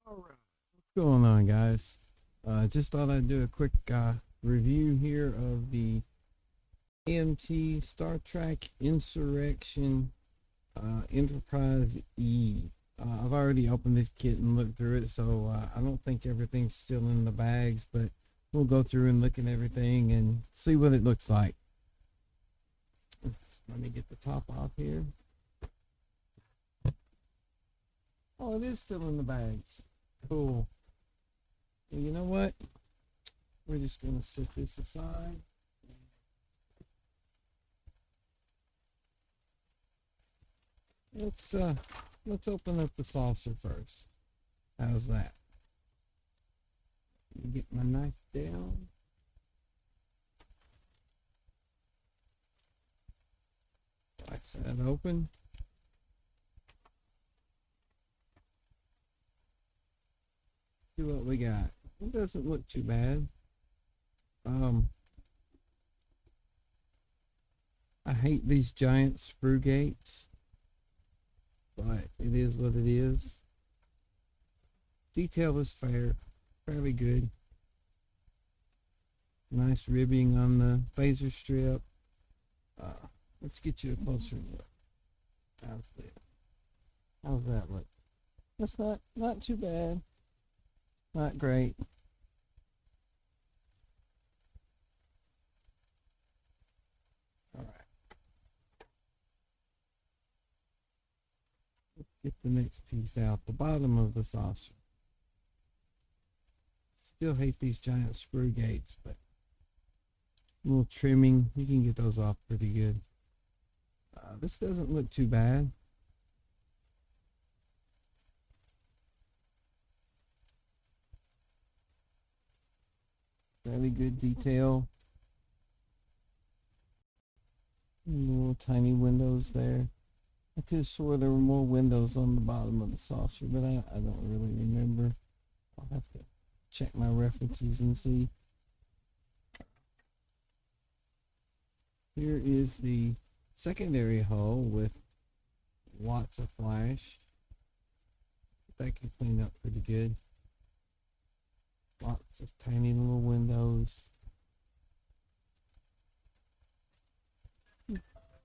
All right, what's going on, guys? Just thought I'd do a quick review here of the AMT Star Trek Insurrection Enterprise E. I've already opened this kit and looked through it, so I don't think everything's still in the bags, but we'll go through and look at everything and see what it looks like. Let me get the top off here. Oh, it is still in the bags. Cool. Well, you know what? We're just going to set this aside. Let's open up the saucer first. How's that? Let me get my knife down. Slice that open. See what we got. It doesn't look too bad. I hate these giant screw gates, but it is what it is. Detail is fairly good. Nice ribbing on the phaser strip. Let's get you a closer look. How's this? How's that look? That's not too bad. Not great. All right. Let's get the next piece out. The bottom of the saucer. Still hate these giant screw gates, but a little trimming, you can get those off pretty good. This doesn't look too bad. Fairly good detail. Little tiny windows there. I could have swore there were more windows on the bottom of the saucer, but I don't really remember. I'll have to check my references and see. Here is the secondary hull with lots of flash. That can clean up pretty good. Lots of tiny little windows.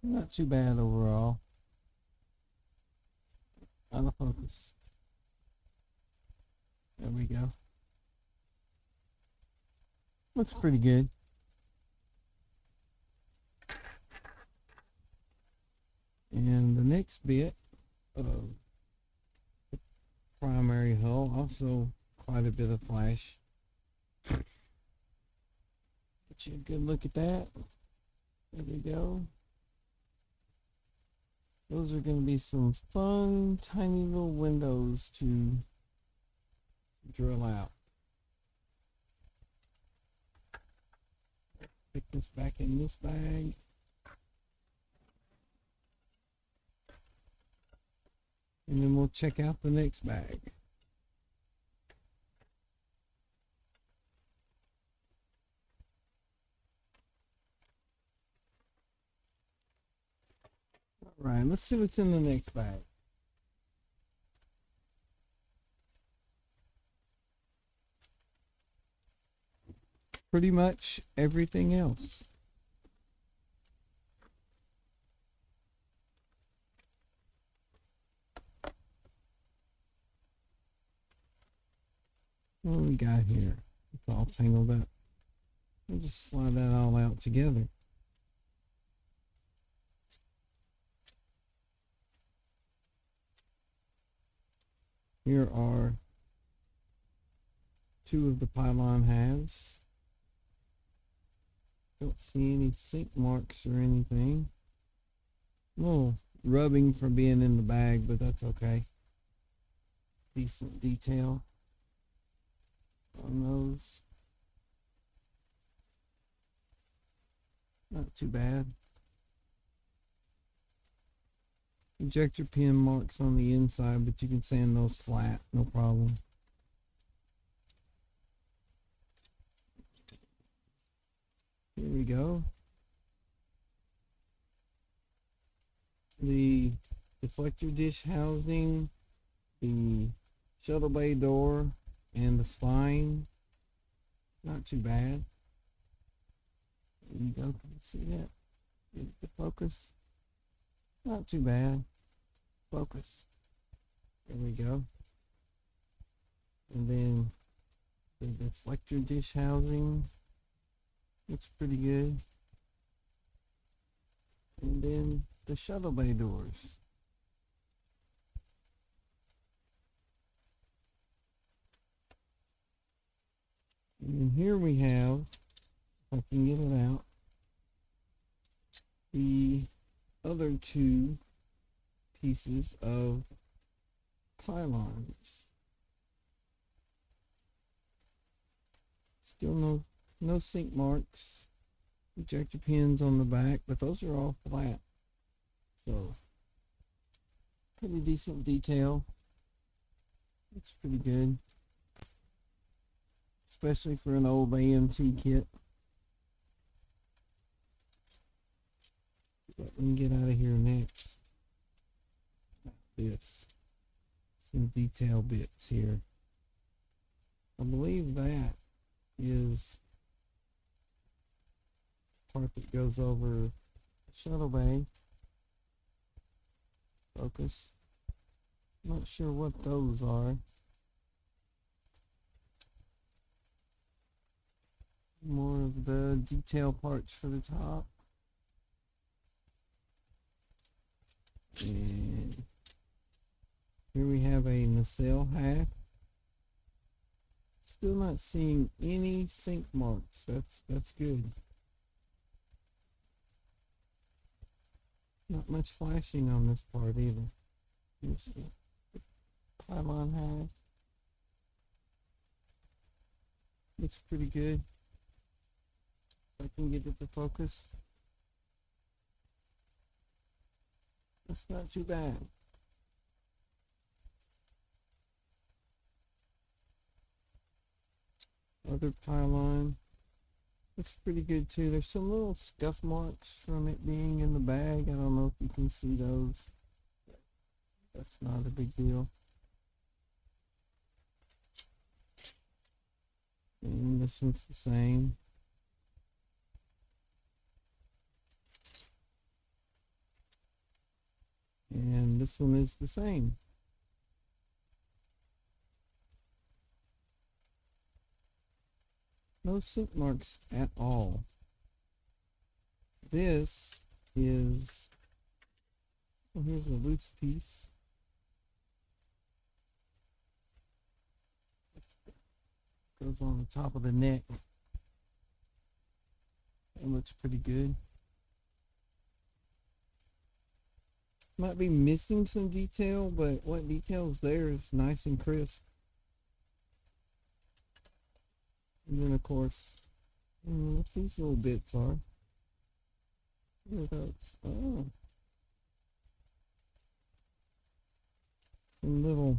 Not too bad overall. Out of focus. There we go. Looks pretty good. And the next bit of the primary hull, also quite a bit of flash. Get you a good look at that. There we go. Those are going to be some fun, tiny little windows to drill out. Let's stick this back in this bag. And then we'll check out the next bag. All right, let's see what's in the next bag. Pretty much everything else. What do we got here? It's all tangled up. We'll just slide that all out together. Here are two of the pylon halves. Don't see any sink marks or anything. A little rubbing from being in the bag, but that's okay. Decent detail on those. Not too bad. Ejector pin marks on the inside, but you can sand those flat, no problem. Here we go. The deflector dish housing, the shuttle bay door and the spine. Not too bad. There you go. Can you see that? Get the focus. Not too bad. Focus. There we go. And then the deflector dish housing looks pretty good. And then the shuttle bay doors. And then here we have, if I can get it out, the other two pieces of pylons. Still no sink marks. Ejector pins on the back, but those are all flat. So pretty decent detail. Looks pretty good. Especially for an old AMT kit. What we can get out of here next. This. Some detail bits here. I believe that is part that goes over the shuttle bay. Focus. Not sure what those are. More of the detail parts for the top. And here we have a nacelle hack. Still not seeing any sink marks. That's good. Not much flashing on this part either. Here's the pylon hack. Looks pretty good. If I can get it to focus. That's not too bad. Other pylon looks pretty good too. There's some little scuff marks from it being in the bag. I don't know if you can see those. That's not a big deal. And this one's the same. And this one is the same. No sink marks at all. This is, oh, here's a loose piece. Goes on the top of the neck. That looks pretty good. Might be missing some detail, but what detail's there is nice and crisp. And then of course, what these little bits are. What are those? Oh. Some little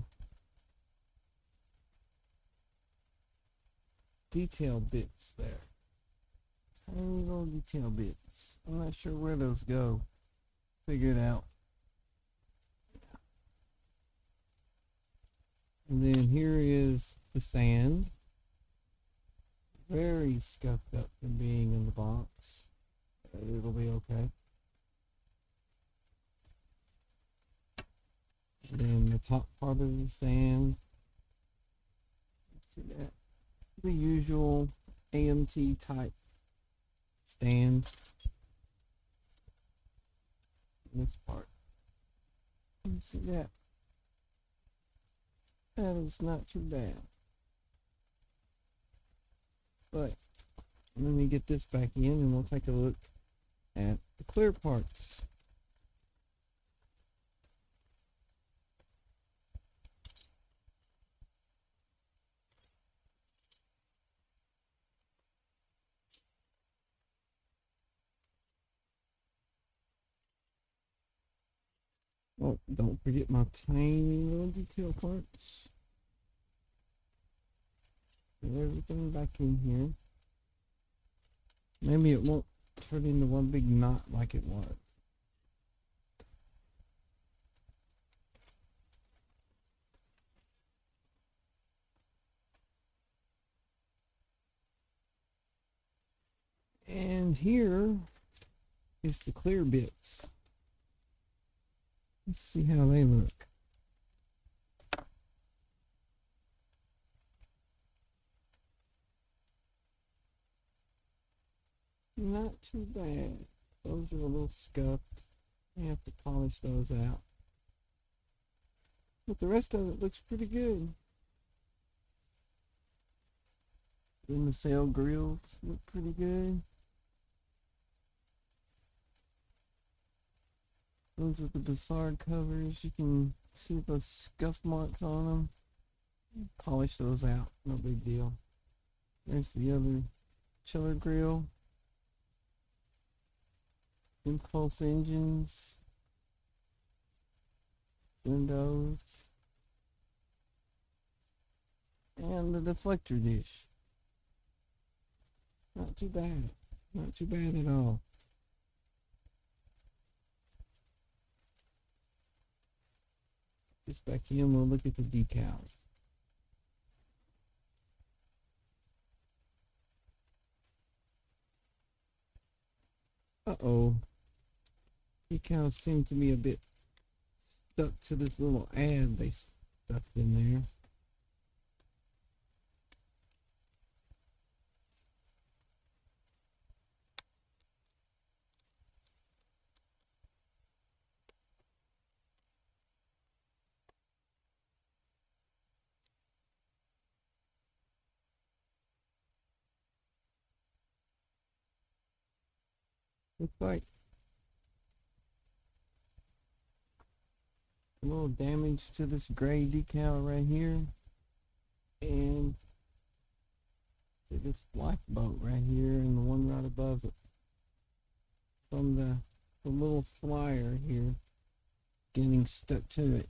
detail bits there. Tiny little detail bits. I'm not sure where those go. Figure it out. And then here is the stand. Very scuffed up from being in the box. It'll be okay. And then the top part of the stand. Let's see that. The usual AMT type stand. This part. Let's see that. That is not too bad. But let me get this back in and we'll take a look at the clear parts. Oh, don't forget my tiny little detail parts. Put everything back in here. Maybe it won't turn into one big knot like it was. And here is the clear bits. Let's see how they look. Not too bad. Those are a little scuffed. I have to polish those out. But the rest of it looks pretty good. Then the sail grills look pretty good. Those are the Bizarre covers. You can see those scuff marks on them. Polish those out, no big deal. There's the other chiller grill. Impulse engines. Windows. And the deflector dish. Not too bad. Not too bad at all. Just back in, we'll look at the decals. Uh-oh. Decals seem to be a bit stuck to this little ad they stuffed in there. Looks like a little damage to this gray decal right here, and to this lifeboat right here, and the one right above it from the little flyer here getting stuck to it.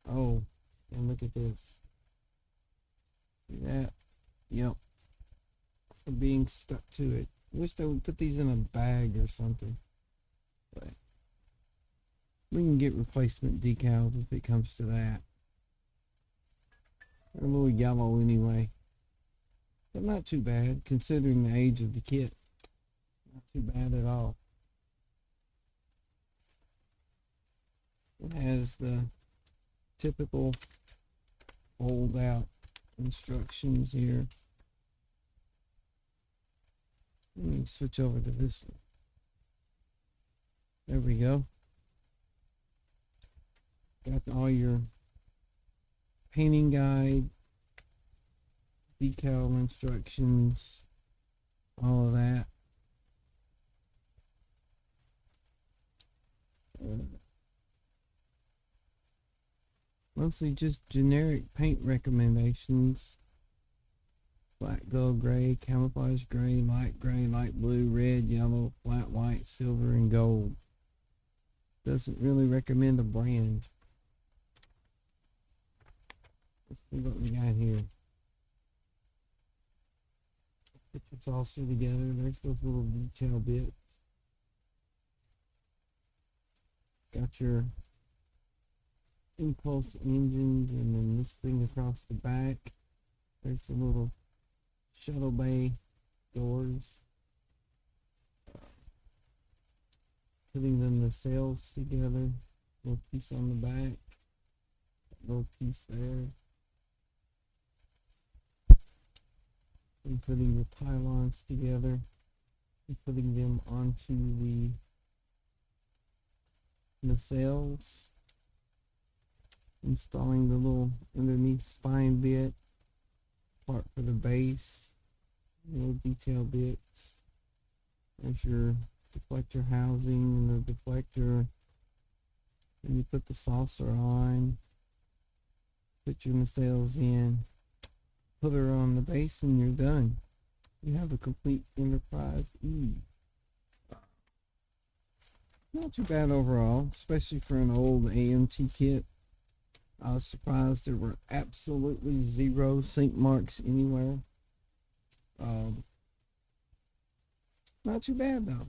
Oh, and look at this. See that? Yep. For being stuck to it. Wish they would put these in a bag or something. But we can get replacement decals if it comes to that. They're a little yellow anyway. But not too bad considering the age of the kit. Not too bad at all. It has the typical fold out instructions here. Let me switch over to this one. There we go. Got all your painting guide, decal instructions, all of that. Mostly just generic paint recommendations. Black, gold, gray, camouflage gray, light blue, red, yellow, flat white, silver, and gold. Doesn't really recommend a brand. Let's see what we got here. Put your saucer together. There's those little detail bits. Got your impulse engines, and then this thing across the back. There's the little shuttle bay doors. Putting them the sails together. Little piece on the back. Little piece there. And putting your pylons together. And putting them onto the nacelles. Installing the little underneath spine bit. Part for the base. Little detail bits. There's your deflector housing and the deflector. And you put the saucer on. Put your nacelles in. Put her on the base and you're done. You have a complete Enterprise E. Not too bad overall, especially for an old AMT kit. I was surprised there were absolutely zero sink marks anywhere. Not too bad though.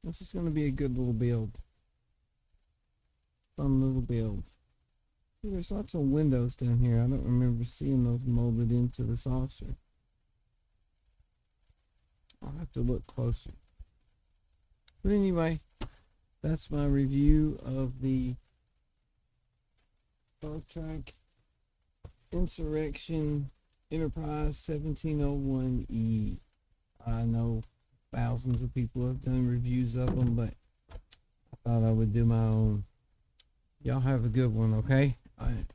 This is going to be a good little build. Fun little build. See, there's lots of windows down here. I don't remember seeing those molded into the saucer. I'll have to look closer. But anyway, that's my review of the Star Trek Insurrection Enterprise 1701E. I know thousands of people have done reviews of them, but I thought I would do my own. Y'all have a good one, okay? All right.